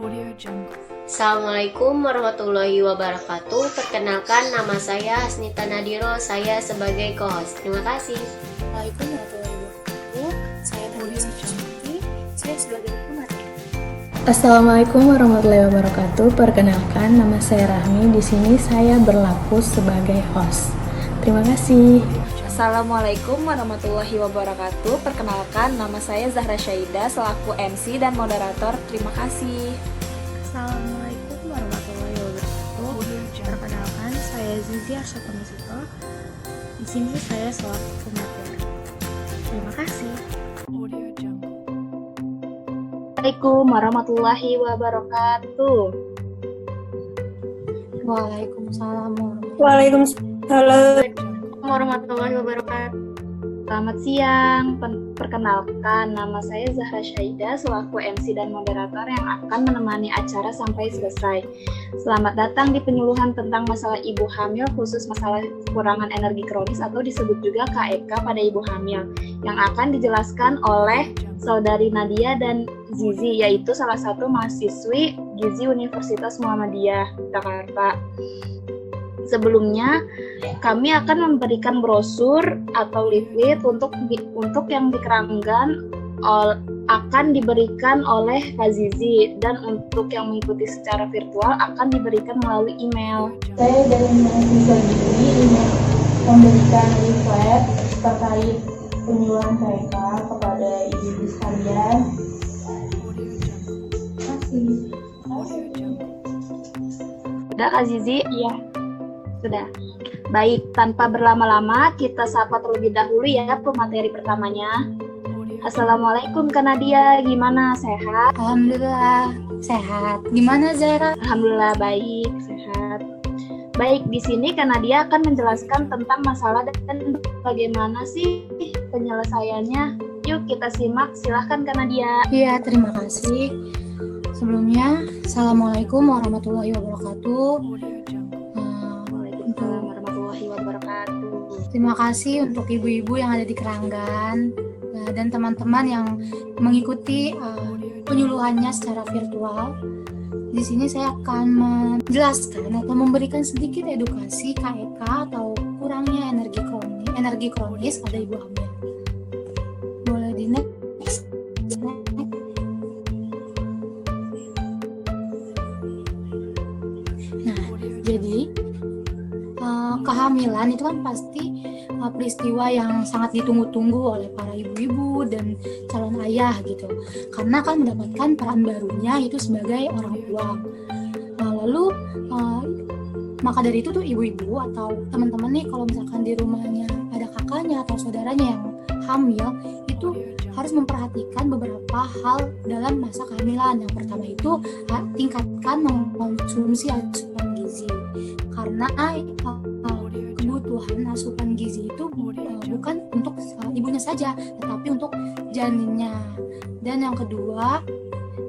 Assalamualaikum warahmatullahi wabarakatuh. Perkenalkan, nama saya Hasnita Nadiro. Saya sebagai co-host. Terima kasih. Assalamualaikum warahmatullahi wabarakatuh. Saya Tanisa Susanti. Saya sebagai pemateri. Assalamualaikum warahmatullahi wabarakatuh. Perkenalkan, nama saya Rahmi. Di sini saya berlaku sebagai host. Terima kasih. Assalamualaikum warahmatullahi wabarakatuh. Perkenalkan, nama saya Zahra Syaida selaku MC dan moderator. Terima kasih. Assalamualaikum warahmatullahi wabarakatuh. Perkenalkan, saya Zizi Arsyatanusito. Di sini saya selaku pemateri. Terima kasih. Assalamualaikum warahmatullahi wabarakatuh. Waalaikumsalam. Waalaikumsalam warahmatullahi wabarakatuh. Selamat siang. Perkenalkan, nama saya Zahra Syaida selaku MC dan moderator yang akan menemani acara sampai selesai. Selamat datang di penyuluhan tentang masalah ibu hamil, khusus masalah kekurangan energi kronis atau disebut juga KEK pada ibu hamil, yang akan dijelaskan oleh Saudari Nadia dan Zizi, yaitu salah satu mahasiswi Gizi Universitas Muhammadiyah Jakarta. Sebelumnya, kami akan memberikan brosur atau leaflet untuk yang dikerangkan akan diberikan oleh Kak Zizi, dan untuk yang mengikuti secara virtual akan diberikan melalui email. Saya dari mahasiswa Gizi ingin memberikan leaflet terkait penyuluhan KEK kepada ibu-ibu sekalian. Terima kasih. Sudah Kak Zizi? Iya. Sudah. Baik, tanpa berlama-lama kita sapa terlebih dahulu ya pemateri pertamanya. Assalamualaikum Kak Nadia, gimana? Sehat? Alhamdulillah sehat. Gimana Zahra? Alhamdulillah baik, sehat. Baik, di sini Kak Nadia akan menjelaskan tentang masalah dan bagaimana sih penyelesaiannya. Yuk kita simak, silahkan Kak Nadia. Iya, terima kasih. Sebelumnya, Assalamualaikum warahmatullahi wabarakatuh. Waalaikumsalam warahmatullahi wabarakatuh. Terima kasih untuk ibu-ibu yang ada di Keranggan dan teman-teman yang mengikuti penyuluhannya secara virtual. Di sini saya akan menjelaskan atau memberikan sedikit edukasi KEK atau kurangnya energi kronis pada ibu hamil. Boleh di next. Nah, jadi kehamilan itu kan pasti peristiwa yang sangat ditunggu-tunggu oleh para ibu-ibu dan calon ayah gitu, karena akan mendapatkan peran barunya itu sebagai orang tua. Lalu maka dari itu tuh ibu-ibu atau teman-teman nih, kalau misalkan di rumahnya ada kakaknya atau saudaranya yang hamil, itu harus memperhatikan beberapa hal dalam masa kehamilan. Yang pertama itu tingkatkan mengkonsumsi asupan gizi, karena kebutuhan asupan gizi itu bukan untuk ibunya saja, tetapi untuk janinnya. Dan yang kedua,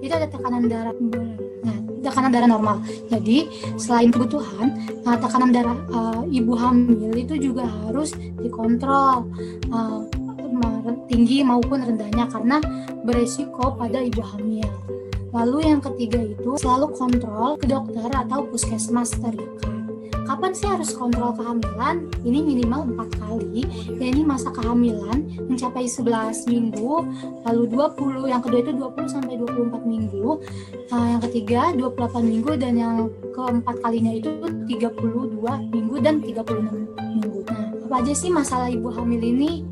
itu ada tekanan darah. Nah, tekanan darah normal. Jadi, selain kebutuhan, tekanan darah ibu hamil itu juga harus dikontrol, tinggi maupun rendahnya, karena beresiko pada ibu hamil. Lalu yang ketiga itu selalu kontrol ke dokter atau puskesmas terdekat. Kapan sih harus kontrol kehamilan? Ini minimal 4 kali. Ini masa kehamilan mencapai 11 minggu, lalu 20, yang kedua itu 20 sampai 24 minggu, yang ketiga 28 minggu, dan yang keempat kalinya itu 32 minggu dan 36 minggu. Nah, apa aja sih masalah ibu hamil ini?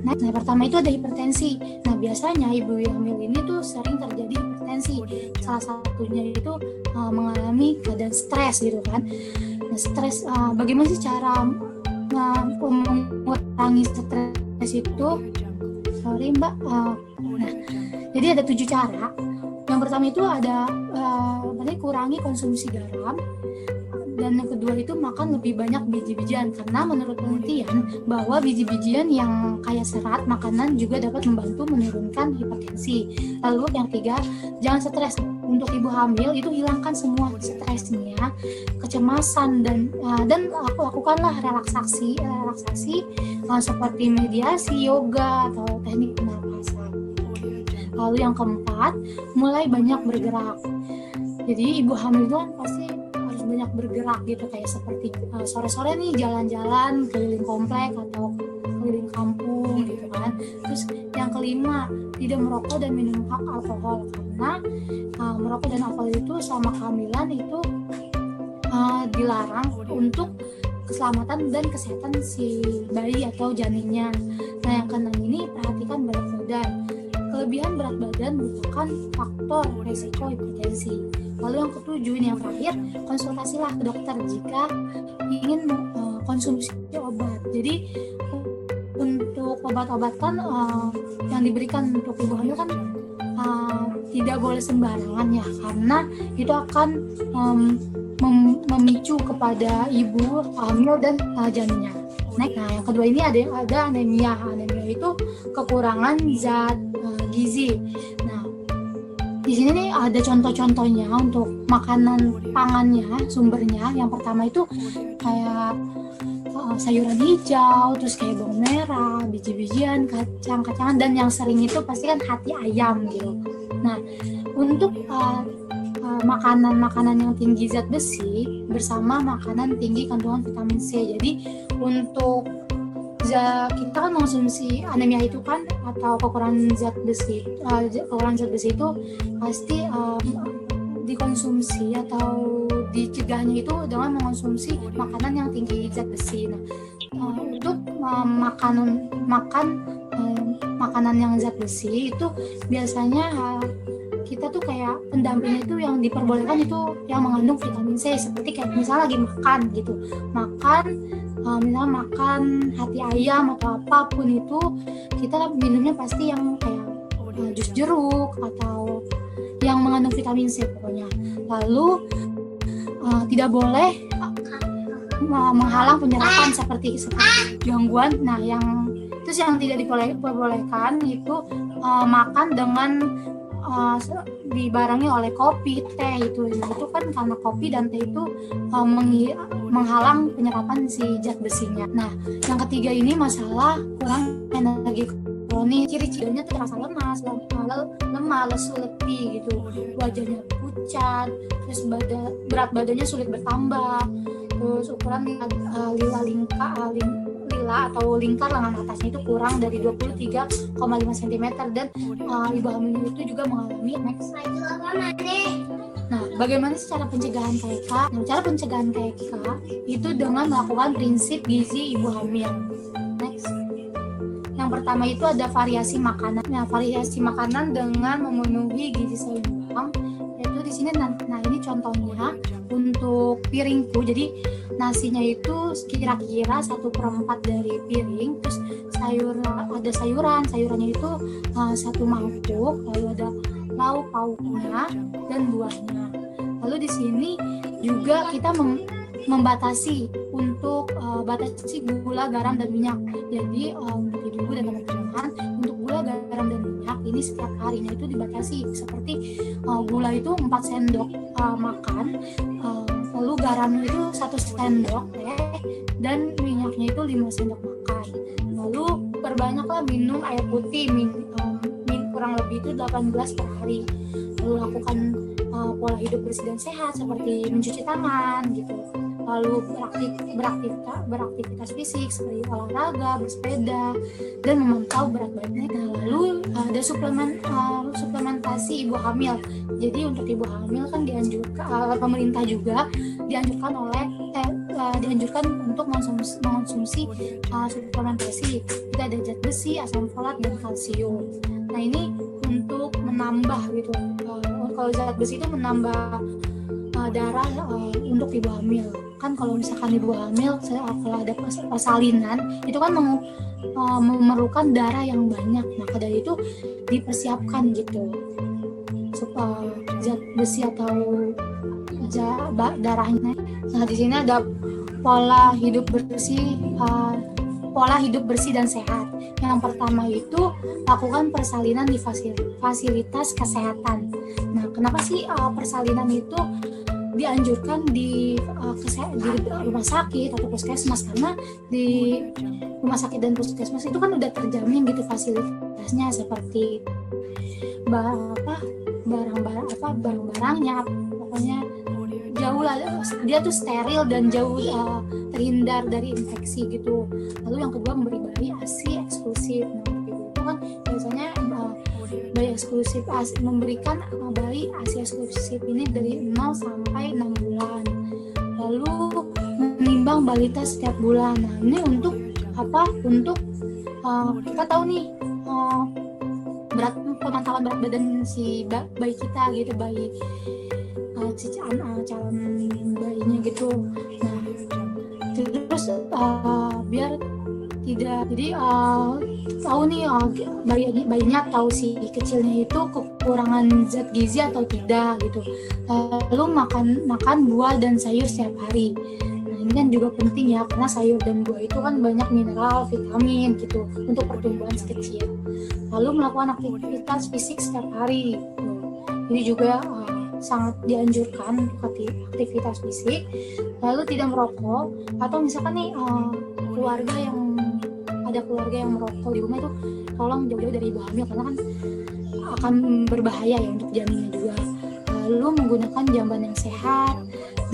Nah, pertama itu ada hipertensi. Nah, biasanya ibu hamil ini tuh sering terjadi hipertensi. Salah satunya itu mengalami keadaan stres gitu kan. Nah, stres, bagaimana sih cara mengurangi stres itu? Sorry Mbak. Nah, jadi ada 7 cara. Yang pertama itu ada kurangi konsumsi garam. Dan yang kedua itu makan lebih banyak biji-bijian, karena menurut penelitian bahwa biji-bijian yang kaya serat makanan juga dapat membantu menurunkan hipertensi. Lalu yang ketiga, jangan stres. Untuk ibu hamil itu hilangkan semua stresnya, kecemasan, dan lakukanlah relaksasi seperti mediasi, yoga, atau teknik pernapasan. Lalu yang keempat, mulai banyak bergerak. Jadi ibu hamil itu kan pasti harus banyak bergerak gitu, kayak seperti sore-sore nih jalan-jalan keliling komplek atau keliling kampung gitu kan. Terus yang kelima, tidak merokok dan minum alkohol, karena merokok dan alkohol itu selama kehamilan itu dilarang untuk keselamatan dan kesehatan si bayi atau janinnya. Nah yang keenam ini, perhatikan berat badan. Kelebihan berat badan merupakan faktor resiko hipertensi. Lalu yang ketujuh, ini yang terakhir, konsultasilah ke dokter jika ingin konsumsi obat. Jadi untuk obat-obatan yang diberikan untuk ibu hamil kan tidak boleh sembarangan ya, karena itu akan memicu kepada ibu hamil dan janinnya. Nah yang kedua ini ada anemia. Anemia itu kekurangan zat gizi. Nah di sini nih ada contoh-contohnya untuk makanan pangannya, sumbernya. Yang pertama itu kayak sayuran hijau, terus kayak bawang merah, biji-bijian, kacang-kacangan, dan yang sering itu pasti kan hati ayam gitu. Nah untuk makanan-makanan yang tinggi zat besi bersama makanan tinggi kandungan vitamin C. Jadi untuk kita kan mengonsumsi anemia itu kan, atau kekurangan zat besi itu pasti dikonsumsi atau dicegahnya itu dengan mengonsumsi makanan yang tinggi zat besi. Nah untuk makanan yang zat besi itu biasanya kita tuh kayak pendampingnya itu yang diperbolehkan itu yang mengandung vitamin C, seperti kayak misalnya lagi makan gitu, misalnya makan hati ayam atau apapun itu, kita minumnya pasti yang kayak jus jeruk atau yang mengandung vitamin C pokoknya. Lalu tidak boleh menghalang penyerapan seperti gangguan. Nah yang tidak diperbolehkan itu makan dengan dibarengi oleh kopi, teh itu. Nah itu kan karena kopi dan teh itu menghalang penyerapan si zat besinya. Nah yang ketiga ini masalah kurang energi kronis. Ciri-cirinya terasa lemas, lemah, lesu, letih gitu, wajahnya pucat, terus berat badannya sulit bertambah, terus ukuran lila atau lingkar lengan atasnya itu kurang dari 23,5 cm, dan ibu hamil itu juga mengalami next. Nah, bagaimana sih cara pencegahan KK? Nah, cara pencegahan KK itu dengan melakukan prinsip gizi ibu hamil. Next. Yang pertama itu ada variasi makanan. Nah, variasi makanan dengan memenuhi gizi seimbang. Yaitu di sini, nah ini contohnya untuk piringku. Jadi nasinya itu kira-kira 1/4 dari piring, terus ada sayurannya itu 1 mangkuk, lalu ada lauk pauknya dan buahnya. Lalu di sini juga kita membatasi untuk batasi gula, garam, dan minyak. Jadi untuk ibu dan teman-teman, untuk gula, garam, dan minyak ini setiap harinya itu dibatasi, seperti gula itu 4 sendok makan, lalu garamnya itu 1 sendok dan minyaknya itu 5 sendok makan. Lalu perbanyaklah minum air putih, kurang lebih itu 18 per hari. Lalu lakukan pola hidup bersih dan sehat seperti mencuci tangan gitu. Lalu beraktivitas fisik seperti olahraga, bersepeda, dan memantau berat badannya. Lalu ada suplementasi ibu hamil. Jadi untuk ibu hamil kan pemerintah juga dianjurkan untuk mengonsumsi suplementasi. Kita ada zat besi, asam folat, dan kalsium. Nah ini untuk menambah gitu. Kalau zat besi itu menambah darah untuk ibu hamil. Kan kalau misalkan ibu hamil kalau ada persalinan itu kan memerlukan darah yang banyak. Maka dari itu dipersiapkan gitu supaya zat besi atau darahnya. Nah di sini ada pola hidup bersih dan sehat. Yang pertama itu lakukan persalinan di fasilitas kesehatan. Nah kenapa sih persalinan itu dianjurkan di rumah sakit atau puskesmas? Karena di rumah sakit dan puskesmas itu kan udah terjamin gitu fasilitasnya, seperti barang-barangnya, pokoknya jauh lah, dia tuh steril dan jauh terhindar dari infeksi gitu. Lalu yang kedua, memberi bayi ASI eksklusif. Nah, gitu. Itu kan biasanya bayi eksklusif memberikan bayi ASI eksklusif ini dari 0 sampai 6 bulan. Lalu menimbang balita setiap bulan. Nah, ini untuk apa? Untuk kita tahu nih pemantauan berat badan si bayi kita gitu, bayi calon bayinya gitu. Nah, terus biar tidak, jadi tahu nih bayinya tahu si kecilnya itu kekurangan zat gizi atau tidak gitu. Lalu makan buah dan sayur setiap hari. Nah, ini kan juga penting ya, karena sayur dan buah itu kan banyak mineral, vitamin gitu untuk pertumbuhan si kecil. Lalu melakukan aktivitas fisik setiap hari gitu. Ini juga sangat dianjurkan aktivitas fisik. Lalu tidak merokok, atau misalkan nih ada keluarga yang merokok di rumah, itu tolong jauh-jauh dari ibu hamil karena kan akan berbahaya ya untuk janinnya juga. Lalu menggunakan jamban yang sehat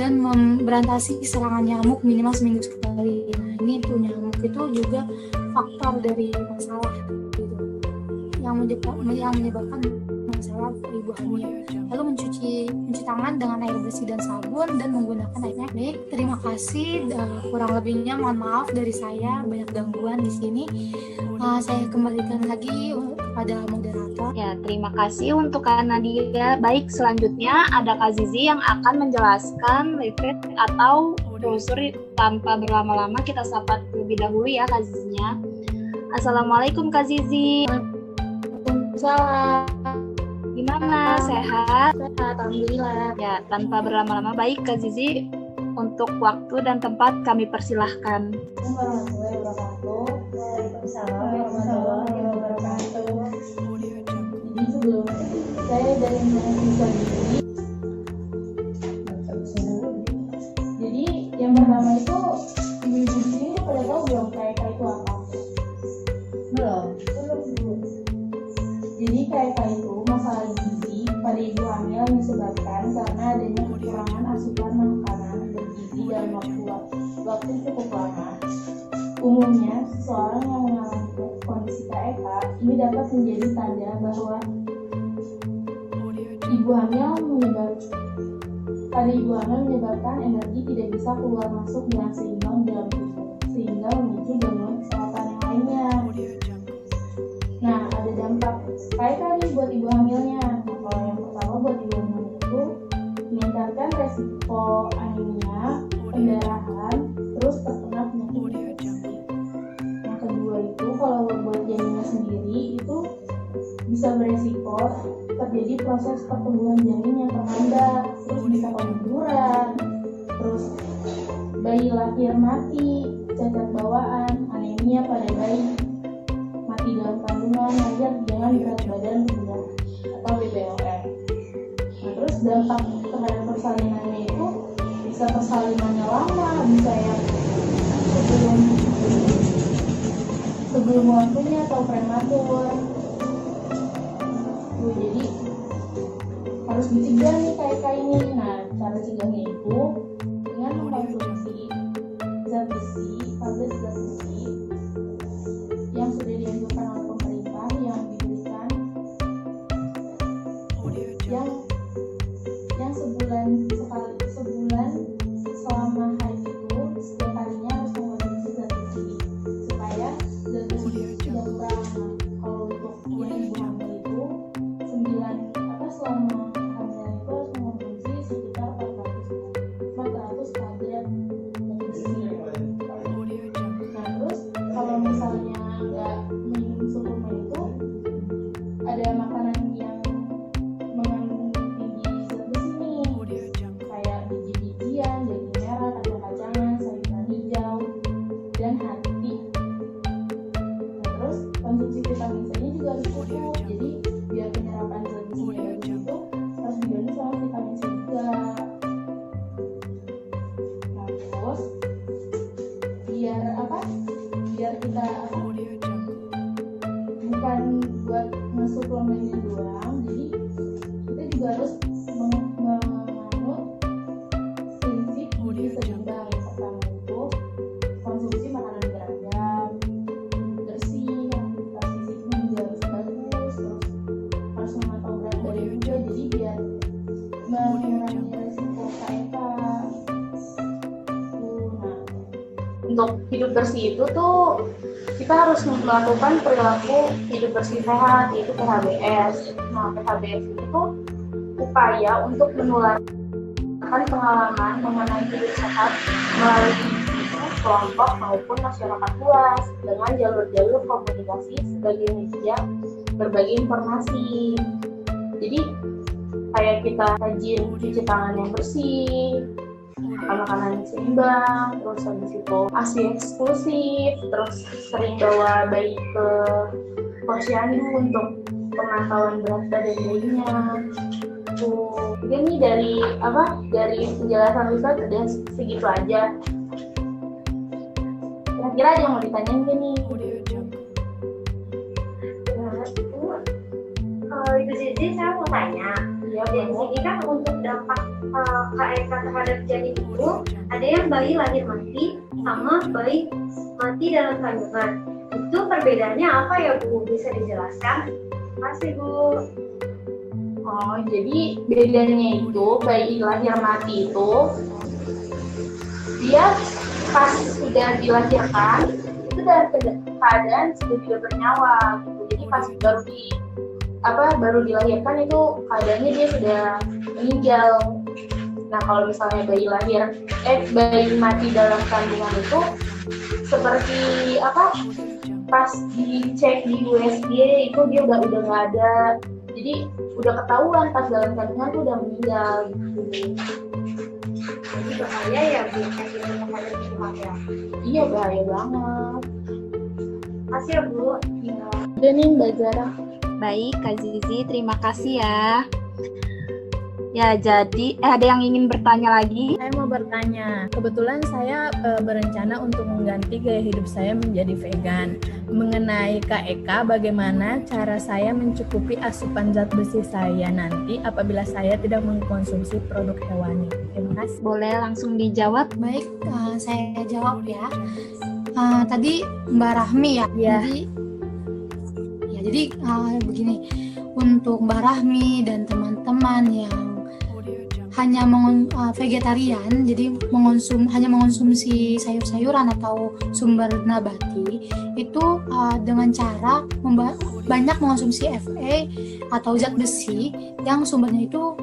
dan memberantasi serangan nyamuk minimal seminggu sekali. Nah, ini tuh nyamuk itu juga faktor dari masalah gitu, yang menyebabkan masalah ibu hamil. Lalu mencuci tangan dengan air bersih dan sabun dan menggunakan air. Baik, terima kasih. Kurang lebihnya mohon maaf dari saya, banyak gangguan di sini. Saya kembalikan lagi kepada moderator. Ya, terima kasih untuk Kak Nadia. Baik, selanjutnya ada Kak Zizi yang akan menjelaskan leaflet atau brosur. Tanpa berlama-lama kita sapa terlebih dahulu ya Kak Zizinya. Assalamualaikum Kak Zizi. Salam. Gimana? Sehat? Sehat, alhamdulillah. Ya, tanpa berlama-lama, baik Kak Zizi, untuk waktu dan tempat kami persilahkan. Assalamualaikum warahmatullahi wabarakatuh. Waalaikumsalam warahmatullahi wabarakatuh. Jadi sebelum saya dari mahasiswa ini, jadi yang pertama itu ibu-ibu di sini pada tahu belum KK itu apa? Belum. Jadi KK itu masalah gizi pada ibu hamil yang disebabkan karena adanya kekurangan asupan makanan bergizi dalam waktu cukup lama. Umumnya, seseorang yang mengalami kondisi KK ini dapat menjadi tanda bahwa ibu hamil menyebabkan energi tidak bisa keluar masuk dengan seimbang dalam tubuh, sehingga memicu gangguan kesehatan yang lainnya. Nah, ada dampak KK nih buat ibu hamilnya. Nah, kalau yang pertama buat ibu hamil itu meningkatkan resiko anemia, pendarahan, terus terkena penyakit infeksi. Yang kedua itu kalau buat janinnya sendiri itu bisa beresiko terjadi proses pertumbuhan janin yang terhambat, terus bisa kemunduran, terus bayi lahir mati, cacat bawaan, anemia pada bayi, mati dalam kandungan, lahir dengan berat badan rendah atau BBOM. Nah, terus dampak terhadap persalinannya itu bisa persalinannya lama, bisa yang sebelum waktunya atau prematur. Jadi harus dicegah nih KK ini. Nah, cara cegahnya itu dengan mengkonsumsi zat besi, tablet zat besi yang sudah dianjurkan oleh pemerintah yang diberikan yang sebulan selama haid itu setiap harinya harus mengkonsumsi zat besi supaya zat besi itu tidak kurang. Nah, kalau untuk yang ibu hamil itu selama hamil itu harus mengkonsumsi sekitar 400 tablet besi. Nah, terus kalau misalnya nggak minum suplemen itu ada makanan yang mengandung tinggi zat besi nih, kayak biji-bijian, daging merah, kacang-kacangan, sayuran hijau, dan hati. Nah, terus konsumsi vitamin C nya juga harus cukup. Jadi biar penyerapan zat besinya bagus itu juga harus menganut prinsip gizi seimbang. Yang pertama itu konsumsi makanan beragam, bersih, aktivitas fisiknya juga harus bagus, terus harus memantau berat badan juga, jadi biar mengurangi resiko KEK. Untuk hidup bersih itu tuh kita harus melakukan perilaku hidup bersih sehat, yaitu PHBS. Nah, PHBS itu upaya untuk menularkan pengalaman mengenai hidup sehat melalui individu, kelompok maupun masyarakat luas dengan jalur-jalur komunikasi sebagai media berbagi informasi. Jadi kayak kita rajin cuci tangan yang bersih, makan makanan yang seimbang, terus habis itu ASI eksklusif, terus sering bawa bayi ke posyandu untuk pemantauan berat badan bayinya. Jadi dari penjelasan Ustadz udah segitu aja. Kira-kira ada yang mau ditanyain gak nih? Ibu Zizi, saya mau tanya. Di sini kan untuk dampak KEK terhadap janin itu ada yang bayi lahir mati sama bayi mati dalam kandungan. Itu perbedaannya apa ya Bu? Bisa dijelaskan? Makasih Bu. Oh, jadi bedanya itu bayi lahir mati itu dia pas sudah dilahirkan itu dalam keadaan sudah tidak bernyawa gitu. Jadi pas baru dilahirkan itu keadaannya dia sudah meninggal. Nah, kalau misalnya bayi mati dalam kandungan itu seperti pas dicek di USG itu dia udah nggak ada. Jadi udah ketahuan pas dalam kandungan tuh udah meninggal gitu. Jadi bahaya ya Bu, kayak gitu terhadap ibu ya. Iya, bahaya banget. Makasih ya Bu. Ya. Udah nih Mbak Zara. Baik, Kak Zizi, terima kasih ya. Ya, jadi ada yang ingin bertanya lagi? Saya mau bertanya, kebetulan saya berencana untuk mengganti gaya hidup saya menjadi vegan. Mengenai KEK, bagaimana cara saya mencukupi asupan zat besi saya nanti apabila saya tidak mengkonsumsi produk hewani? Terima kasih. Boleh langsung dijawab? Baik, saya jawab ya. Tadi Mbak Rahmi ya. Ya. Jadi begini, untuk Mbak Rahmi dan teman-teman yang hanya vegetarian, jadi hanya mengonsumsi sayur-sayuran atau sumber nabati, itu dengan cara banyak mengonsumsi Fe atau zat besi yang sumbernya itu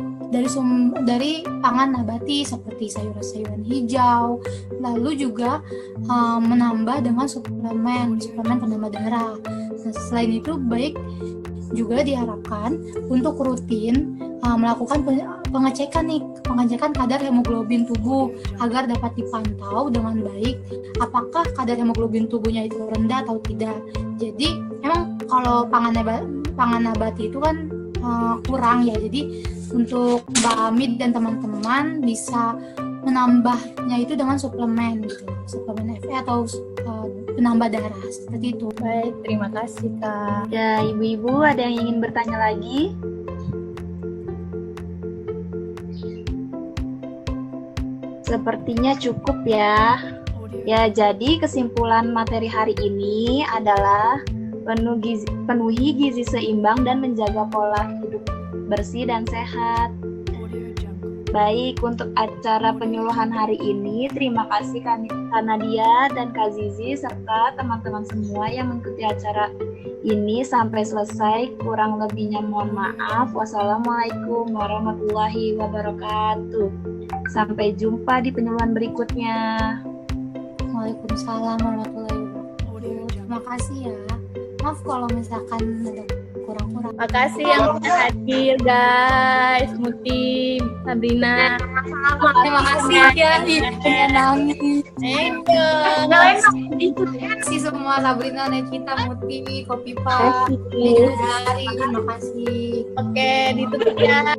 dari pangan nabati seperti sayur-sayuran hijau, lalu juga menambah dengan suplemen penambah darah. Nah, selain itu baik juga diharapkan untuk rutin melakukan pengecekan kadar hemoglobin tubuh agar dapat dipantau dengan baik apakah kadar hemoglobin tubuhnya itu rendah atau tidak. Jadi memang kalau pangan nabati itu kan kurang ya, jadi untuk Mbak Hamid dan teman-teman bisa menambahnya itu dengan suplemen gitu, suplemen Fe atau penambah darah seperti itu. Baik, terima kasih Kak. Ya, ibu-ibu ada yang ingin bertanya lagi? Sepertinya cukup ya. Ya, jadi kesimpulan materi hari ini adalah penuhi gizi seimbang dan menjaga pola hidup bersih dan sehat. Baik, untuk acara penyuluhan hari ini, terima kasih Kak Nadia dan Kak Zizi serta teman-teman semua yang mengikuti acara ini sampai selesai. Kurang lebihnya mohon maaf. Wassalamualaikum warahmatullahi wabarakatuh. Sampai jumpa di penyuluhan berikutnya. Waalaikumsalam warahmatullahi wabarakatuh. Terima kasih ya. Maaf kalau misalkan ada kurang-kurang. Makasih yang sudah hadir guys, Muti, Sabrina. Terima kasih ya. Nangis. Terima kasih semua Sabrina, Nevita, Muti, Kopipa, dari. Terima kasih. Oke, ditutup ya.